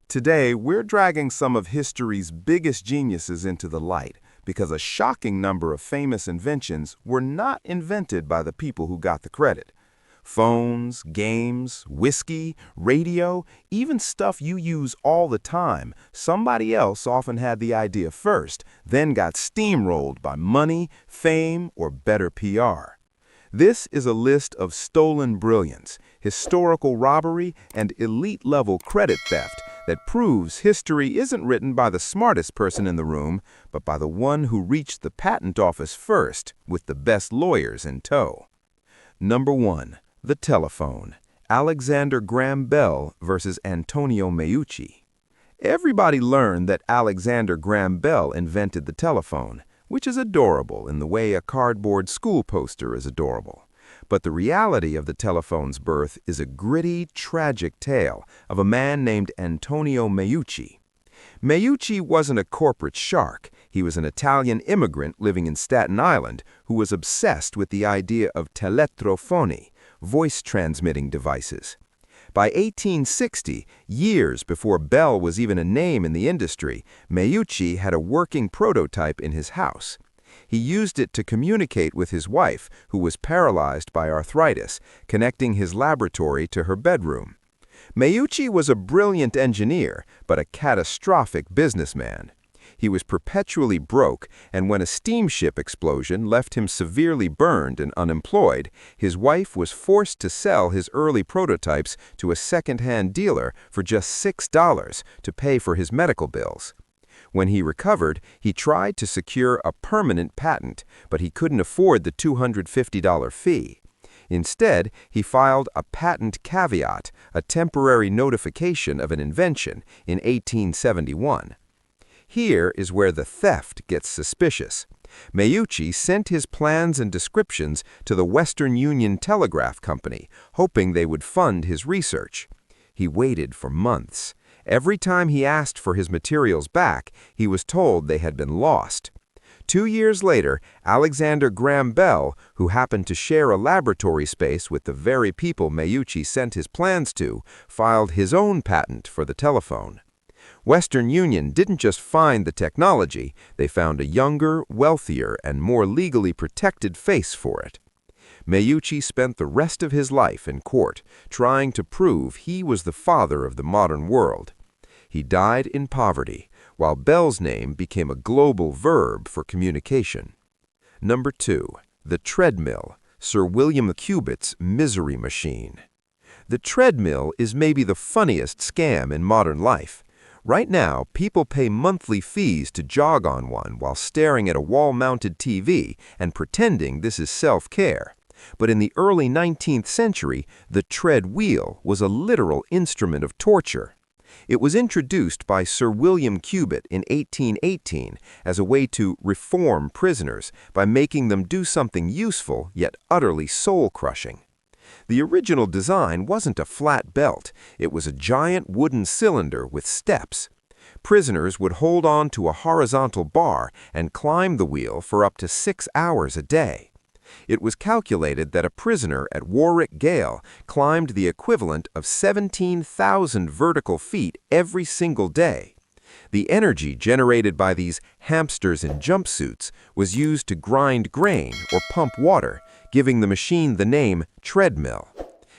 Today, we're dragging some of history's biggest geniuses into the light because a shocking number of famous inventions were not invented by the people who got the credit. Phones, games, whiskey, radio, even stuff you use all the time, somebody else often had the idea first, then got steamrolled by money, fame, or better PR. This is a list of stolen brilliance, historical robbery, and elite-level credit theft that proves history isn't written by the smartest person in the room, but by the one who reached the patent office first, with the best lawyers in tow. Number 1. The telephone. Alexander Graham Bell versus Antonio Meucci. Everybody learned that Alexander Graham Bell invented the telephone, which is adorable in the way a cardboard school poster is adorable. But the reality of the telephone's birth is a gritty, tragic tale of a man named Antonio Meucci. Meucci wasn't a corporate shark. He was an Italian immigrant living in Staten Island who was obsessed with the idea of teletrofoni, voice-transmitting devices. By 1860, years before Bell was even a name in the industry, Meucci had a working prototype in his house. He used it to communicate with his wife, who was paralyzed by arthritis, connecting his laboratory to her bedroom. Meucci was a brilliant engineer, but a catastrophic businessman. He was perpetually broke, and when a steamship explosion left him severely burned and unemployed, his wife was forced to sell his early prototypes to a second-hand dealer for just $6 to pay for his medical bills. When he recovered, he tried to secure a permanent patent, but he couldn't afford the $250 fee. Instead, he filed a patent caveat, a temporary notification of an invention, in 1871. Here is where the theft gets suspicious. Meucci sent his plans and descriptions to the Western Union Telegraph Company, hoping they would fund his research. He waited for months. Every time he asked for his materials back, he was told they had been lost. 2 years later, Alexander Graham Bell, who happened to share a laboratory space with the very people Meucci sent his plans to, filed his own patent for the telephone. Western Union didn't just find the technology, they found a younger, wealthier, and more legally protected face for it. Meucci spent the rest of his life in court, trying to prove he was the father of the modern world. He died in poverty, while Bell's name became a global verb for communication. Number 2. The treadmill, Sir William Cubit's misery machine. The treadmill is maybe the funniest scam in modern life. Right now, people pay monthly fees to jog on one while staring at a wall-mounted TV and pretending this is self-care. But in the early 19th century, the tread wheel was a literal instrument of torture. It was introduced by Sir William Cubit in 1818 as a way to reform prisoners by making them do something useful yet utterly soul-crushing. The original design wasn't a flat belt, it was a giant wooden cylinder with steps. Prisoners would hold on to a horizontal bar and climb the wheel for up to 6 hours a day. It was calculated that a prisoner at Warwick Gaol climbed the equivalent of 17,000 vertical feet every single day. The energy generated by these hamsters in jumpsuits was used to grind grain or pump water, giving the machine the name treadmill.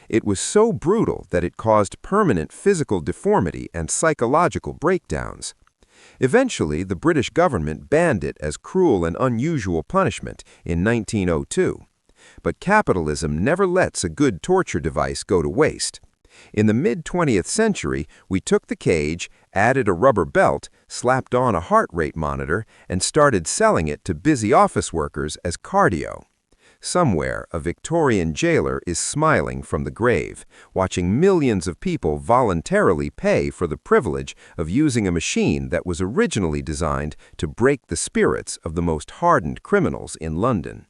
It was so brutal that it caused permanent physical deformity and psychological breakdowns. Eventually, the British government banned it as cruel and unusual punishment in 1902. But capitalism never lets a good torture device go to waste. In the mid-20th century, we took the cage, added a rubber belt, slapped on a heart rate monitor, and started selling it to busy office workers as cardio. Somewhere, a Victorian jailer is smiling from the grave, watching millions of people voluntarily pay for the privilege of using a machine that was originally designed to break the spirits of the most hardened criminals in London.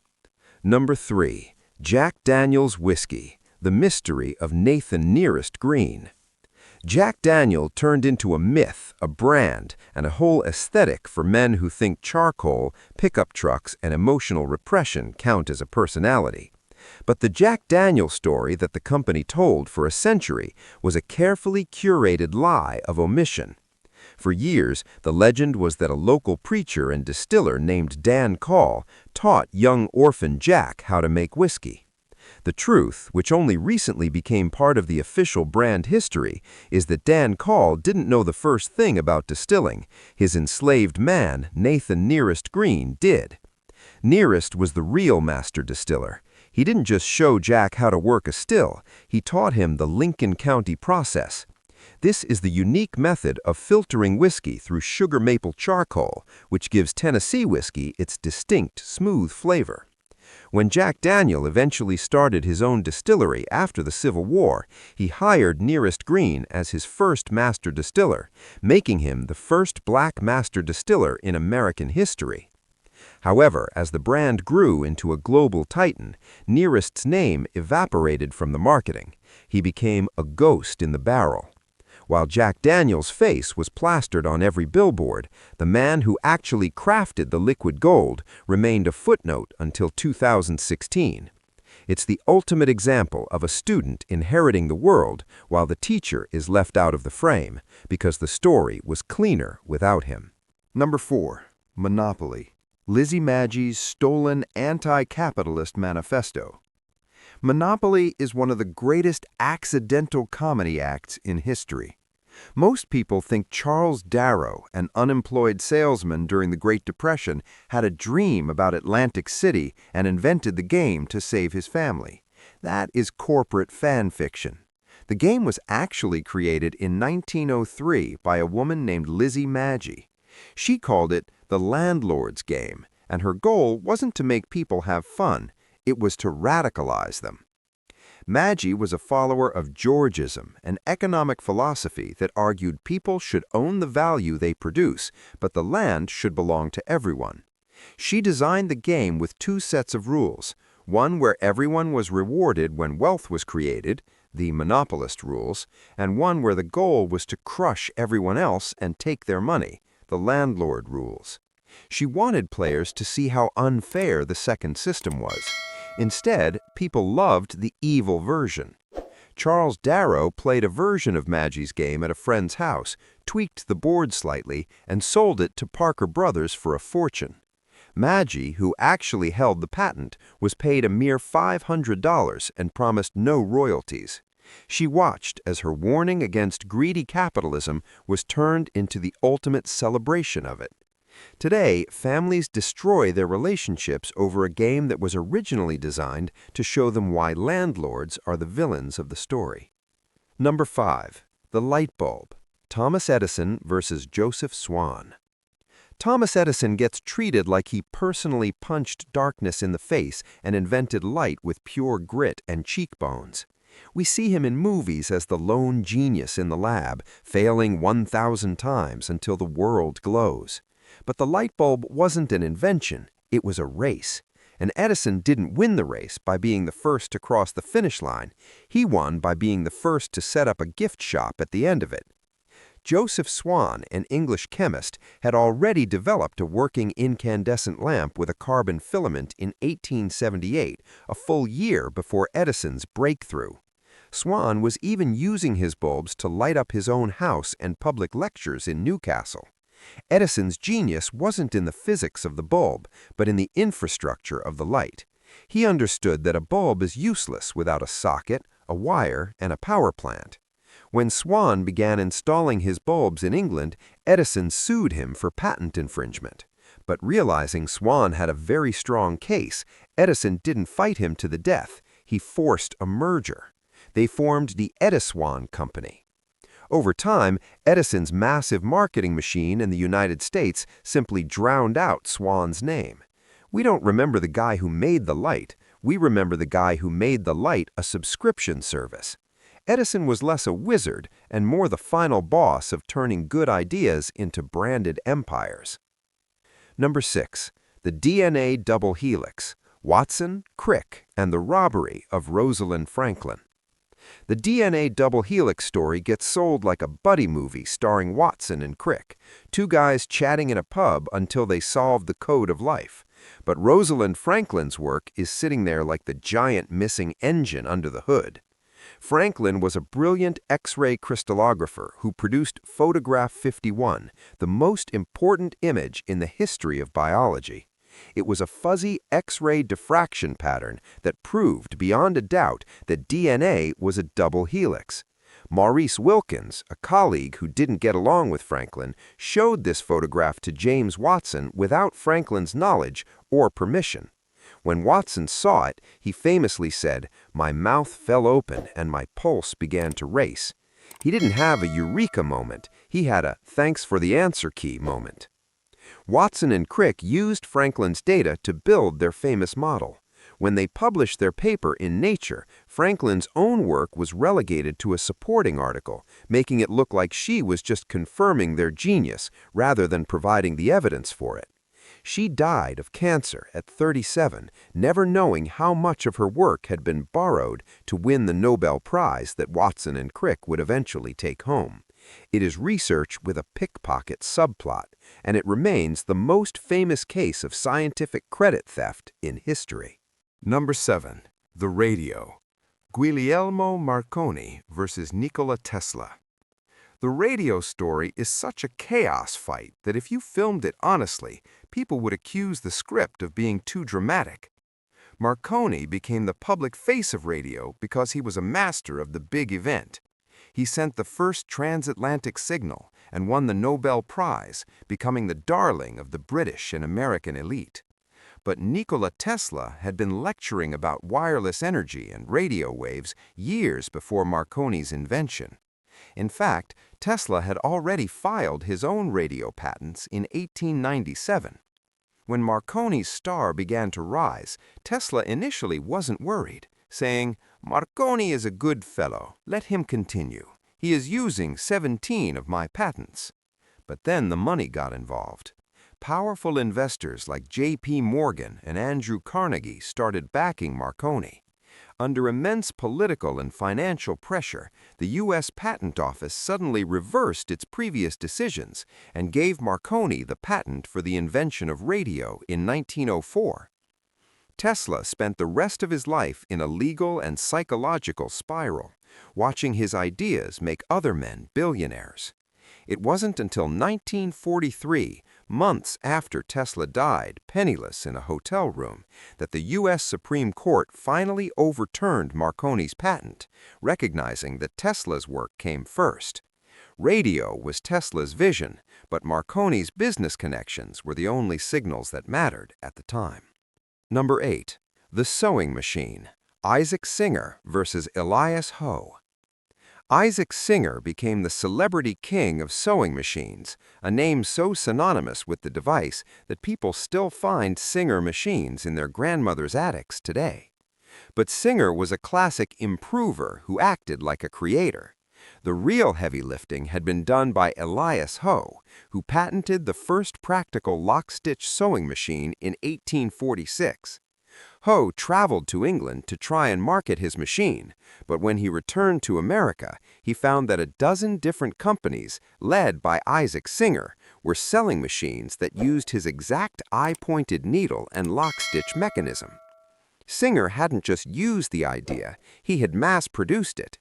Number 3. Jack Daniel's Whiskey, the mystery of Nathan Nearest Green. Jack Daniel turned into a myth, a brand, and a whole aesthetic for men who think charcoal, pickup trucks, and emotional repression count as a personality. But the Jack Daniel's story that the company told for a century was a carefully curated lie of omission. For years, the legend was that a local preacher and distiller named Dan Call taught young orphan Jack how to make whiskey. The truth, which only recently became part of the official brand history, is that Dan Call didn't know the first thing about distilling. His enslaved man, Nathan Nearest Green, did. Nearest was the real master distiller. He didn't just show Jack how to work a still, he taught him the Lincoln County process. This is the unique method of filtering whiskey through sugar maple charcoal, which gives Tennessee whiskey its distinct, smooth flavor. When Jack Daniel eventually started his own distillery after the Civil War, he hired Nearest Green as his first master distiller, making him the first black master distiller in American history. However, as the brand grew into a global titan, Nearest's name evaporated from the marketing. He became a ghost in the barrel. While Jack Daniel's face was plastered on every billboard, the man who actually crafted the liquid gold remained a footnote until 2016. It's the ultimate example of a student inheriting the world while the teacher is left out of the frame, because the story was cleaner without him. Number 4. Monopoly. Lizzie Maggie's stolen anti-capitalist manifesto. Monopoly is one of the greatest accidental comedy acts in history. Most people think Charles Darrow, an unemployed salesman during the Great Depression, had a dream about Atlantic City and invented the game to save his family. That is corporate fan fiction. The game was actually created in 1903 by a woman named Lizzie Maggie. She called it the landlord's game, and her goal wasn't to make people have fun, it was to radicalize them. Maggie was a follower of Georgism, an economic philosophy that argued people should own the value they produce, but the land should belong to everyone. She designed the game with 2 sets of rules, one where everyone was rewarded when wealth was created, the monopolist rules, and one where the goal was to crush everyone else and take their money, the landlord rules. She wanted players to see how unfair the second system was. Instead, people loved the evil version. Charles Darrow played a version of Maggie's game at a friend's house, tweaked the board slightly, and sold it to Parker Brothers for a fortune. Maggie, who actually held the patent, was paid a mere $500 and promised no royalties. She watched as her warning against greedy capitalism was turned into the ultimate celebration of it. Today, families destroy their relationships over a game that was originally designed to show them why landlords are the villains of the story. Number 5. The light bulb. Thomas Edison versus Joseph Swan. Thomas Edison gets treated like he personally punched darkness in the face and invented light with pure grit and cheekbones. We see him in movies as the lone genius in the lab, failing 1,000 times until the world glows. But the light bulb wasn't an invention, it was a race. And Edison didn't win the race by being the first to cross the finish line. He won by being the first to set up a gift shop at the end of it. Joseph Swan, an English chemist, had already developed a working incandescent lamp with a carbon filament in 1878, a full year before Edison's breakthrough. Swan was even using his bulbs to light up his own house and public lectures in Newcastle. Edison's genius wasn't in the physics of the bulb, but in the infrastructure of the light. He understood that a bulb is useless without a socket, a wire, and a power plant. When Swan began installing his bulbs in England, Edison sued him for patent infringement. But realizing Swan had a very strong case, Edison didn't fight him to the death. He forced a merger. They formed the Ediswan Company. Over time, Edison's massive marketing machine in the United States simply drowned out Swan's name. We don't remember the guy who made the light. We remember the guy who made the light a subscription service. Edison was less a wizard and more the final boss of turning good ideas into branded empires. Number 6. The DNA double helix. Watson, Crick, and the robbery of Rosalind Franklin. The DNA double helix story gets sold like a buddy movie starring Watson and Crick, 2 guys chatting in a pub until they solve the code of life. But Rosalind Franklin's work is sitting there like the giant missing engine under the hood. Franklin was a brilliant X-ray crystallographer who produced photograph 51, the most important image in the history of biology. It was a fuzzy X-ray diffraction pattern that proved beyond a doubt that DNA was a double helix. Maurice Wilkins, a colleague who didn't get along with Franklin, showed this photograph to James Watson without Franklin's knowledge or permission. When Watson saw it, he famously said, "My mouth fell open and my pulse began to race." He didn't have a eureka moment, he had a thanks for the answer key moment. Watson and Crick used Franklin's data to build their famous model. When they published their paper in Nature, Franklin's own work was relegated to a supporting article, making it look like she was just confirming their genius rather than providing the evidence for it. She died of cancer at 37, never knowing how much of her work had been borrowed to win the Nobel Prize that Watson and Crick would eventually take home. It is research with a pickpocket subplot, and it remains the most famous case of scientific credit theft in history. Number 7. The radio. Guglielmo Marconi versus Nikola Tesla. The radio story is such a chaos fight that if you filmed it honestly, people would accuse the script of being too dramatic. Marconi became the public face of radio because he was a master of the big event. He sent the first transatlantic signal and won the Nobel Prize, becoming the darling of the British and American elite. But Nikola Tesla had been lecturing about wireless energy and radio waves years before Marconi's invention. In fact, Tesla had already filed his own radio patents in 1897. When Marconi's star began to rise, Tesla initially wasn't worried, saying, "Marconi is a good fellow, let him continue. He is using 17 of my patents." But then the money got involved. Powerful investors like J.P. Morgan and Andrew Carnegie started backing Marconi. Under immense political and financial pressure, the U.S. Patent Office suddenly reversed its previous decisions and gave Marconi the patent for the invention of radio in 1904. Tesla spent the rest of his life in a legal and psychological spiral, watching his ideas make other men billionaires. It wasn't until 1943, months after Tesla died penniless in a hotel room, that the U.S. Supreme Court finally overturned Marconi's patent, recognizing that Tesla's work came first. Radio was Tesla's vision, but Marconi's business connections were the only signals that mattered at the time. Number 8. The Sewing Machine. Isaac Singer versus Elias Howe. Isaac Singer became the celebrity king of sewing machines, a name so synonymous with the device that people still find Singer machines in their grandmother's attics today. But Singer was a classic improver who acted like a creator. The real heavy lifting had been done by Elias Howe, who patented the first practical lock-stitch sewing machine in 1846. Howe traveled to England to try and market his machine, but when he returned to America, he found that a dozen different companies, led by Isaac Singer, were selling machines that used his exact eye-pointed needle and lock-stitch mechanism. Singer hadn't just used the idea, he had mass-produced it.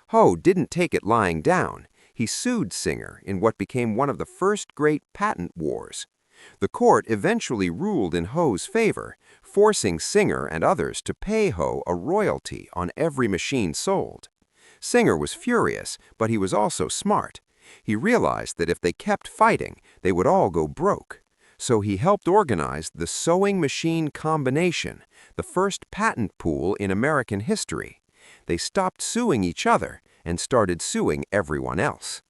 Howe didn't take it lying down. He sued Singer in what became one of the first great patent wars. The court eventually ruled in Howe's favor, forcing Singer and others to pay Howe a royalty on every machine sold. Singer was furious, but he was also smart. He realized that if they kept fighting, they would all go broke. So he helped organize the Sewing Machine Combination, the first patent pool in American history. They stopped suing each other and started suing everyone else.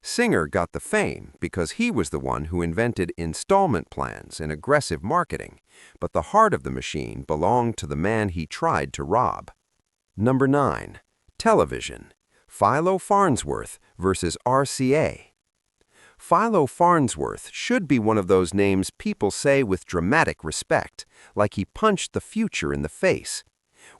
Singer got the fame because he was the one who invented installment plans and aggressive marketing, but the heart of the machine belonged to the man he tried to rob. Number 9. Television. Philo Farnsworth versus RCA. Philo Farnsworth should be one of those names people say with dramatic respect, like he punched the future in the face.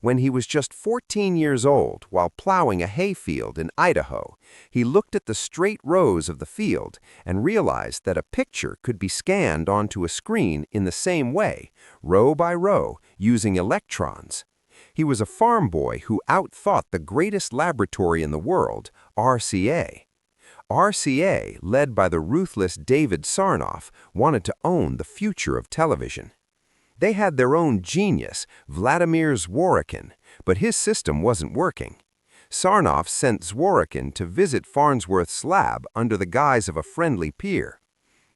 When he was just 14 years old, while plowing a hayfield in Idaho, he looked at the straight rows of the field and realized that a picture could be scanned onto a screen in the same way, row by row, using electrons. He was a farm boy who outthought the greatest laboratory in the world, RCA. RCA, led by the ruthless David Sarnoff, wanted to own the future of television. They had their own genius, Vladimir Zworykin, but his system wasn't working. Sarnoff sent Zworykin to visit Farnsworth's lab under the guise of a friendly peer.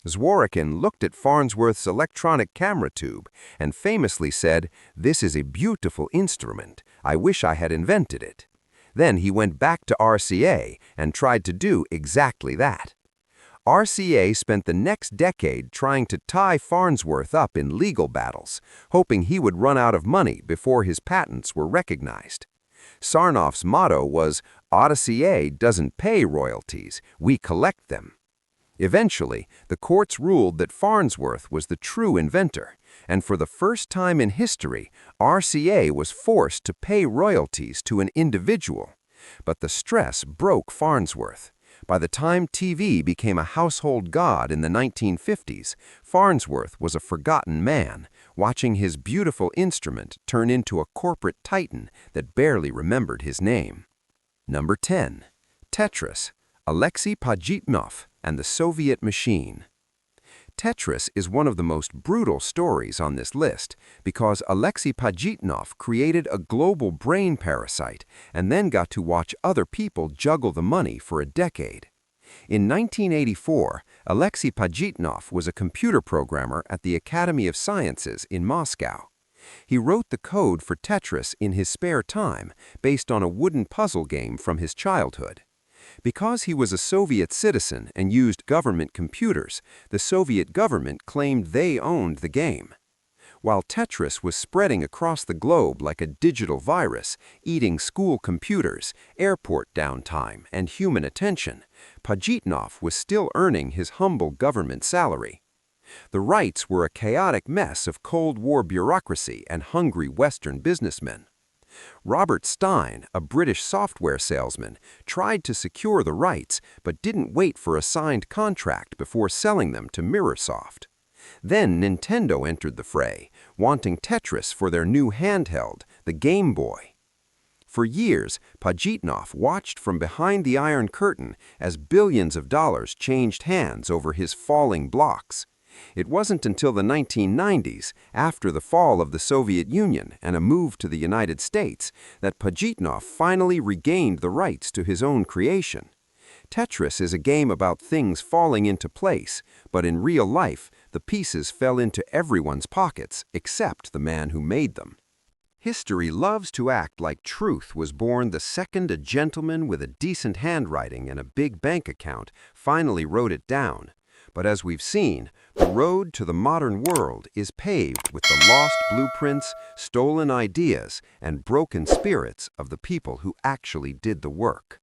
Zworykin looked at Farnsworth's electronic camera tube and famously said, "This is a beautiful instrument. I wish I had invented it." Then he went back to RCA and tried to do exactly that. RCA spent the next decade trying to tie Farnsworth up in legal battles, hoping he would run out of money before his patents were recognized. Sarnoff's motto was, "RCA doesn't pay royalties, we collect them." Eventually, the courts ruled that Farnsworth was the true inventor, and for the first time in history, RCA was forced to pay royalties to an individual. But the stress broke Farnsworth. By the time TV became a household god in the 1950s, Farnsworth was a forgotten man, watching his beautiful instrument turn into a corporate titan that barely remembered his name. Number 10. Tetris, Alexei Pajitnov and the Soviet Machine. Tetris is one of the most brutal stories on this list because Alexei Pajitnov created a global brain parasite and then got to watch other people juggle the money for a decade. In 1984, Alexei Pajitnov was a computer programmer at the Academy of Sciences in Moscow. He wrote the code for Tetris in his spare time based on a wooden puzzle game from his childhood. Because he was a Soviet citizen and used government computers, the Soviet government claimed they owned the game. While Tetris was spreading across the globe like a digital virus, eating school computers, airport downtime, and human attention, Pajitnov was still earning his humble government salary. The rights were a chaotic mess of Cold War bureaucracy and hungry Western businessmen. Robert Stein, a British software salesman, tried to secure the rights but didn't wait for a signed contract before selling them to Mirrorsoft. Then Nintendo entered the fray, wanting Tetris for their new handheld, the Game Boy. For years, Pajitnov watched from behind the Iron Curtain as billions of dollars changed hands over his falling blocks. It wasn't until the 1990s, after the fall of the Soviet Union and a move to the United States, that Pajitnov finally regained the rights to his own creation. Tetris is a game about things falling into place, but in real life, the pieces fell into everyone's pockets except the man who made them. History loves to act like truth was born the second a gentleman with a decent handwriting and a big bank account finally wrote it down. But as we've seen, the road to the modern world is paved with the lost blueprints, stolen ideas, and broken spirits of the people who actually did the work.